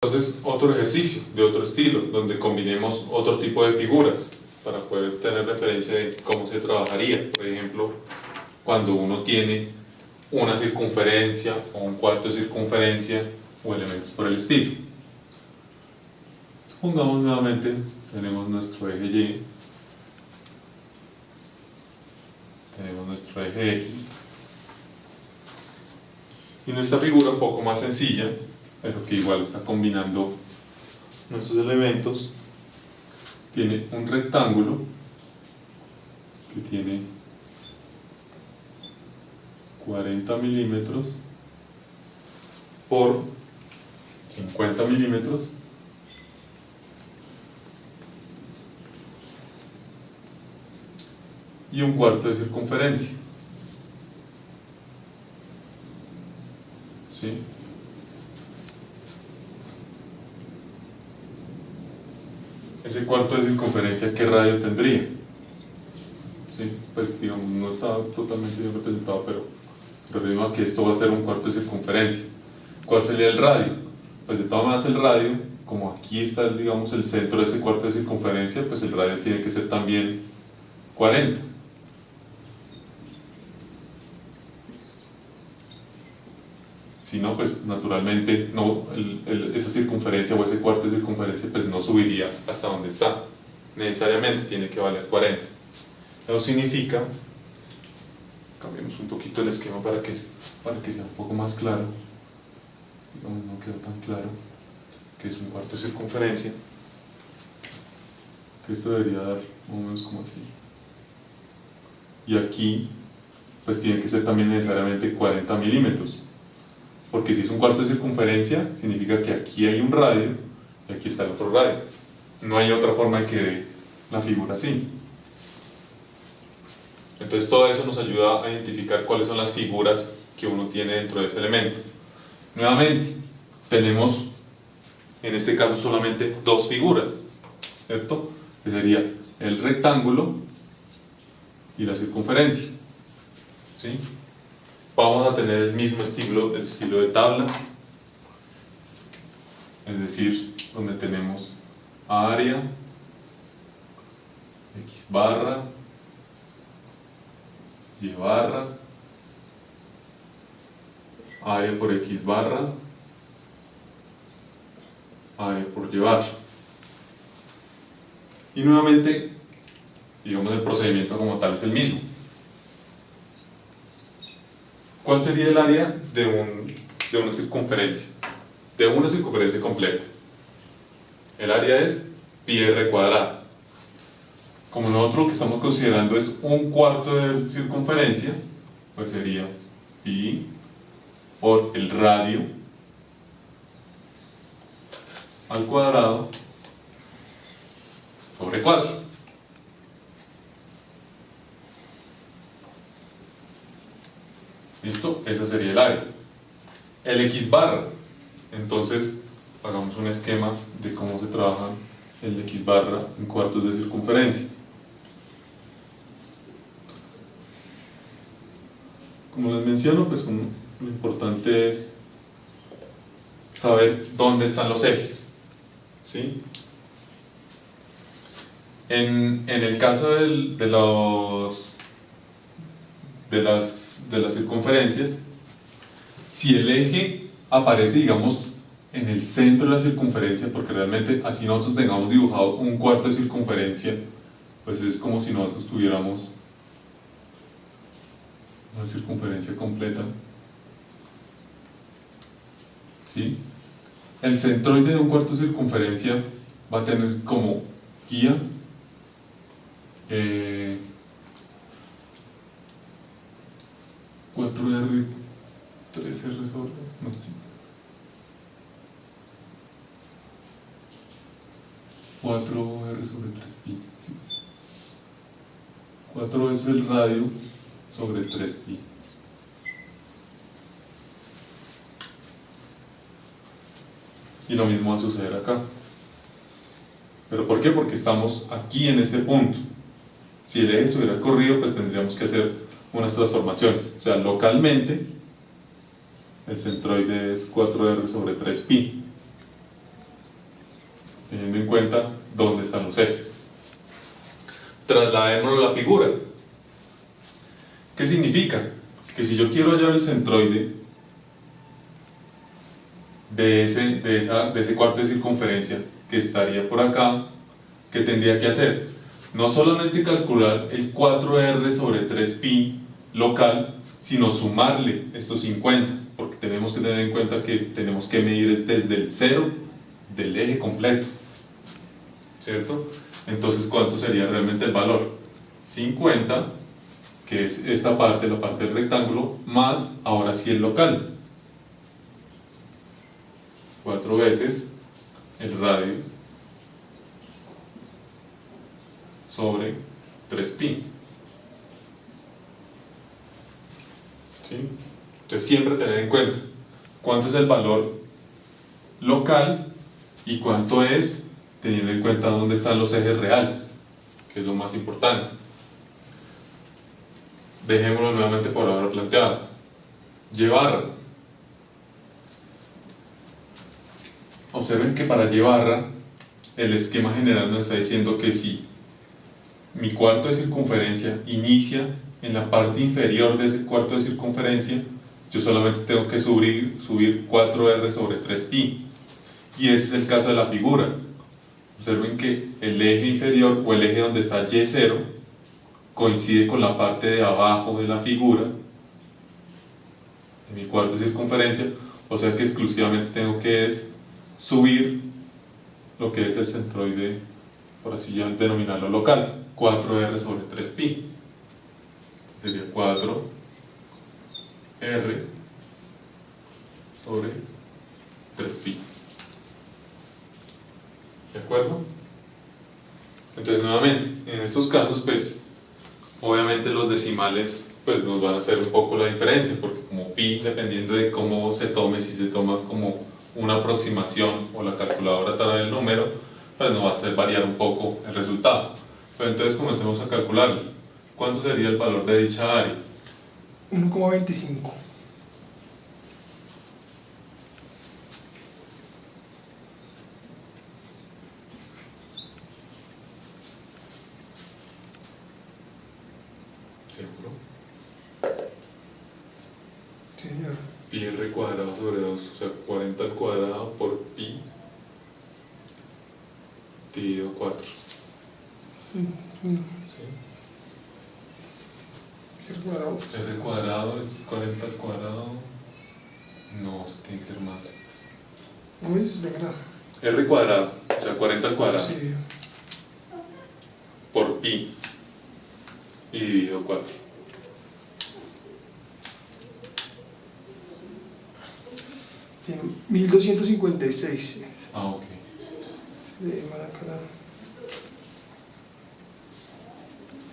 Entonces, otro ejercicio de otro estilo, donde combinemos otro tipo de figuras para poder tener referencia de cómo se trabajaría. Por ejemplo, cuando uno tiene una circunferencia o un cuarto de circunferencia o elementos por el estilo. Supongamos nuevamente, tenemos nuestro eje Y, tenemos nuestro eje X, y nuestra figura un poco más sencilla, pero que igual está combinando nuestros elementos, tiene un rectángulo que tiene 40 milímetros por 50 milímetros y un cuarto de circunferencia. ¿Sí? Ese cuarto de circunferencia, ¿qué radio tendría? ¿Sí? Pues digamos, no está totalmente bien representado, pero digo que esto va a ser un cuarto de circunferencia. ¿Cuál sería el radio? Pues de todas maneras el radio, como aquí está, digamos, el centro de ese cuarto de circunferencia, pues el radio tiene que ser también 40. Si no, pues naturalmente no, esa circunferencia o ese cuarto de circunferencia pues no subiría hasta donde está. Necesariamente tiene que valer 40. Eso significa, cambiemos un poquito el esquema para que sea un poco más claro. No queda tan claro que es un cuarto de circunferencia, que esto debería dar más o menos como así. Y aquí pues tiene que ser también necesariamente 40 milímetros. Porque si es un cuarto de circunferencia, significa que aquí hay un radio y aquí está el otro radio. No hay otra forma de que dé la figura así. Entonces todo eso nos ayuda a identificar cuáles son las figuras que uno tiene dentro de ese elemento. Nuevamente, tenemos en este caso solamente dos figuras, ¿cierto? Que sería el rectángulo y la circunferencia. ¿Sí? Vamos a tener el mismo estilo, el estilo de tabla, es decir, donde tenemos área, X barra, Y barra, área por X barra, área por Y barra. Y nuevamente, digamos, el procedimiento como tal es el mismo. ¿Cuál sería el área de una circunferencia? De una circunferencia completa. El área es pi r cuadrada. Como nosotros lo que estamos considerando es un cuarto de circunferencia, pues sería pi por el radio al cuadrado sobre 4. ¿Listo? Esa sería el área. El X barra. Entonces, hagamos un esquema de cómo se trabaja el X barra en cuartos de circunferencia. Como les menciono, pues lo importante es saber dónde están los ejes. ¿Sí? En el caso de las circunferencias, si el eje aparece, digamos, en el centro de la circunferencia, porque realmente así nosotros tengamos dibujado un cuarto de circunferencia, pues es como si nosotros tuviéramos una circunferencia completa. ¿Sí? El centroide de un cuarto de circunferencia va a tener como guía 4R, 3R sobre, no, sí. 4R sobre 3pi, sí. 4 es el radio sobre 3pi. Y lo mismo va a suceder acá. ¿Pero por qué? Porque estamos aquí en este punto. Si el eje se hubiera corrido, pues tendríamos que hacer unas transformaciones. O sea, localmente, el centroide es 4R sobre 3pi. teniendo en cuenta dónde están los ejes. Trasladémoslo a la figura. ¿Qué significa? Que si yo quiero hallar el centroide de ese cuarto de circunferencia que estaría por acá, ¿qué tendría que hacer? No solamente calcular el 4R sobre 3pi local, sino sumarle estos 50, porque tenemos que tener en cuenta que tenemos que medir desde el cero del eje completo, ¿cierto? Entonces, ¿cuánto sería realmente el valor? 50, que es esta parte, la parte del rectángulo, más, ahora sí, el local. 4 veces el radio sobre 3pi. ¿Sí? Entonces, siempre tener en cuenta cuánto es el valor local y cuánto es teniendo en cuenta dónde están los ejes reales, que es lo más importante. Dejémoslo nuevamente por ahora planteado. Y-barra. Observen que para Y-barra el esquema general nos está diciendo que si mi cuarto de circunferencia inicia en la parte inferior de ese cuarto de circunferencia, yo solamente tengo que subir 4R sobre 3pi. Y ese es el caso de la figura. Observen que el eje inferior o el eje donde está Y0 coincide con la parte de abajo de la figura de mi cuarto de circunferencia, o sea que exclusivamente tengo que subir lo que es el centroide, por así ya denominarlo local, 4R sobre 3pi. Sería 4R sobre 3pi. ¿De acuerdo? Entonces, nuevamente, en estos casos, pues, obviamente los decimales pues nos van a hacer un poco la diferencia, porque como pi, dependiendo de cómo se tome, si se toma como una aproximación o la calculadora trae el número, pues nos va a hacer variar un poco el resultado. Pero entonces comencemos a calcularlo. ¿Cuánto sería el valor de dicha área? 1,25. ¿Seguro? Señor. Pi r cuadrado sobre 2, o sea, 40 al cuadrado por pi dividido 4. ¿Sí? R cuadrado es 40 al cuadrado. No, eso tiene que ser más. ¿No es verdad? R cuadrado, o sea, 40 al cuadrado. Sí. Por pi y dividido 4. Tiene 1256. Ah, ok. De Maracaná.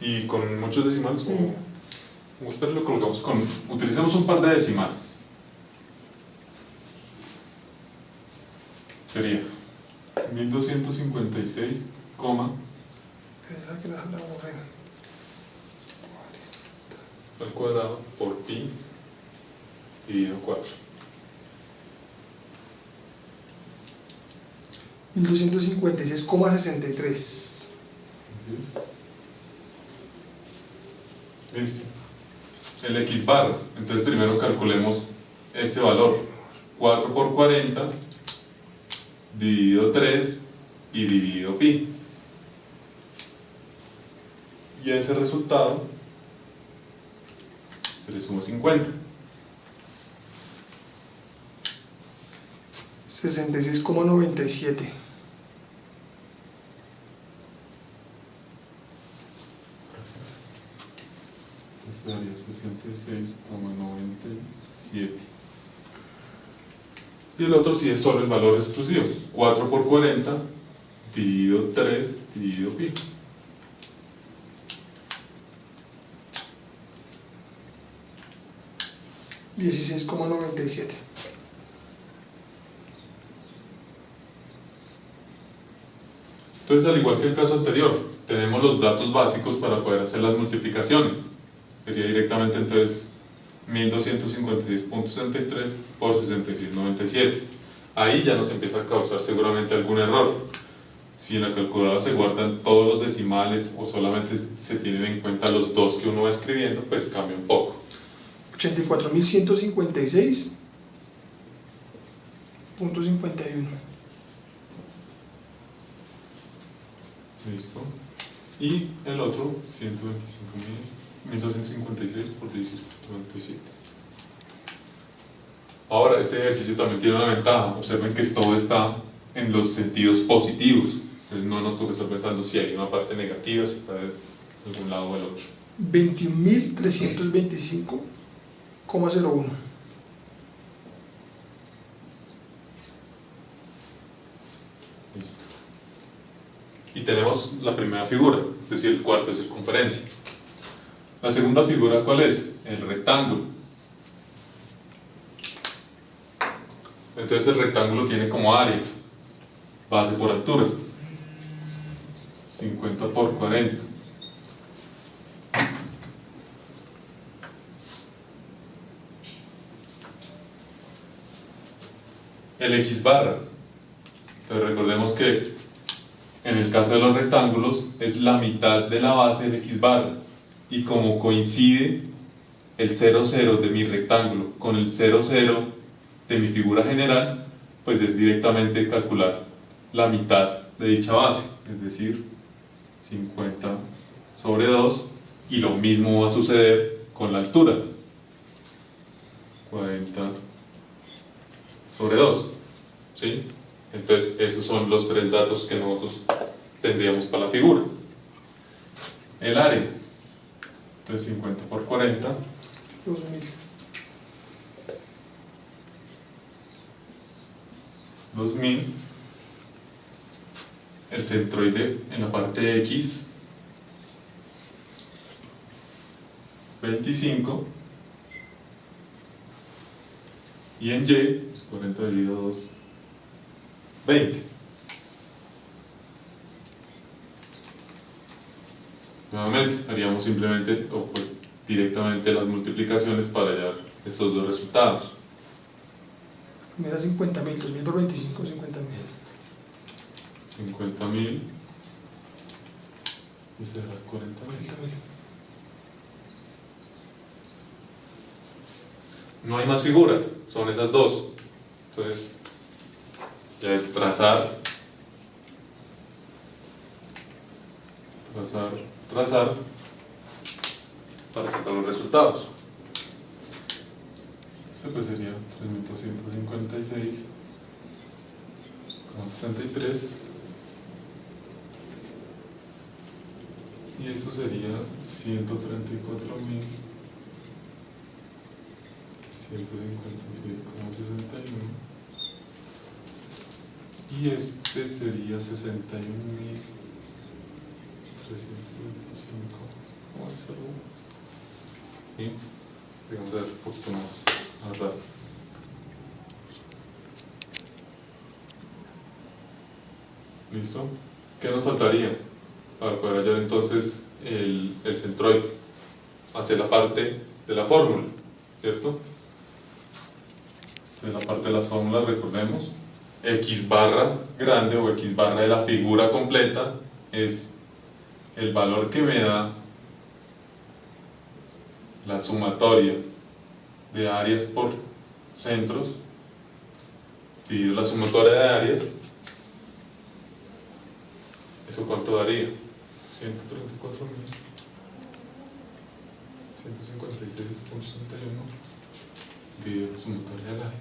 Y con muchos decimales, como espero lo colocamos utilizamos un par de decimales. Sería 1256, al cuadrado por pi dividido 4. 1256,63. Listo. El x barra. Entonces primero calculemos este valor. 4 por 40 dividido 3 y dividido pi. Y a ese resultado se le suma 50. 66,97. Daría 66,97. Y el otro sí es solo el valor exclusivo. 4 por 40 dividido 3 dividido pi. $16,97. Entonces, al igual que el caso anterior, tenemos los datos básicos para poder hacer las multiplicaciones. Sería directamente entonces 1256.63 por 66,97. Ahí ya nos empieza a causar seguramente algún error. si en la calculadora se guardan todos los decimales o solamente se tienen en cuenta los dos que uno va escribiendo, pues cambia un poco. 84.156.51. Listo. Y el otro, 125.1256 por 16.97. Ahora, este ejercicio también tiene una ventaja. Observen que todo está en los sentidos positivos. Entonces no nos toca estar pensando si hay una parte negativa, si está de algún lado o del otro. 21.325,01. Listo. Y tenemos la primera figura, es decir, el cuarto de circunferencia. La segunda figura, ¿cuál es? El rectángulo. Entonces el rectángulo tiene como área, base por altura, 50 por 40. El X barra. Entonces recordemos que en el caso de los rectángulos es la mitad de la base del X barra. Y como coincide el 0, 0 de mi rectángulo con el 0, 0 de mi figura general, pues es directamente calcular la mitad de dicha base, es decir, 50 sobre 2, y lo mismo va a suceder con la altura, 40 sobre 2, ¿sí? Entonces esos son los tres datos que nosotros tendríamos para la figura. El área, entonces 50 por 40, 2000. 2000. El centroide en la parte X, 25, y en Y es 40 dividido 2, 20. Nuevamente haríamos simplemente o pues directamente las multiplicaciones para hallar estos dos resultados. Mira 50.000, 2000 por 25, 50.000. 50.000 y será 40.000. 40.000. No hay más figuras, son esas dos. Entonces, ya es trazar, para sacar los resultados. Este pues sería 3.256,63. Y esto sería 134.156,61. Y este sería 61.325,01. ¿Sí? Digamos a ver un poquito más rápido. ¿Listo? ¿Qué nos faltaría para poder hallar entonces el centroide? Hacia la parte de la fórmula, ¿cierto? De la parte de las fórmulas, recordemos, X barra grande o X barra de la figura completa es el valor que me da la sumatoria de áreas por centros dividido la sumatoria de áreas. ¿Eso cuánto daría? 134.156,61 dividido la sumatoria del área.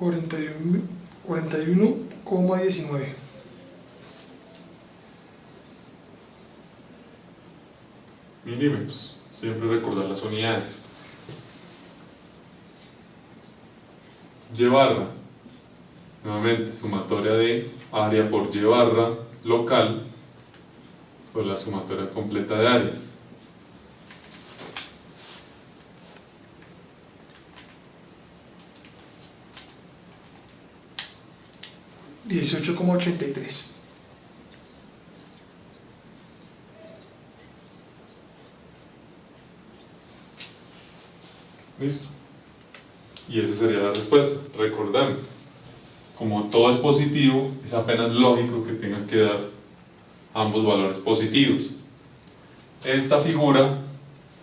$41,19. Milímetros. Siempre recordar las unidades. Y barra, nuevamente sumatoria de área por Y barra local por la sumatoria completa de áreas. $18,83. ¿Listo? Y esa sería la respuesta. Recordemos, como todo es positivo, es apenas lógico que tengan que dar ambos valores positivos. Esta figura,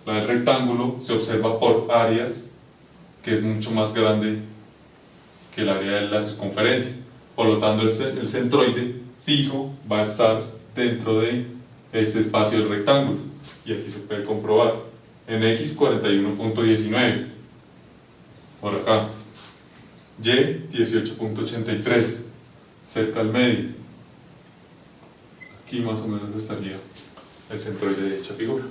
la del rectángulo, se observa por áreas, que es mucho más grande que el área de la circunferencia. Por lo tanto, el centroide fijo va a estar dentro de este espacio del rectángulo. Y aquí se puede comprobar. En X 41.19. Por acá. Y 18.83. Cerca al medio. Aquí más o menos estaría el centroide de dicha figura.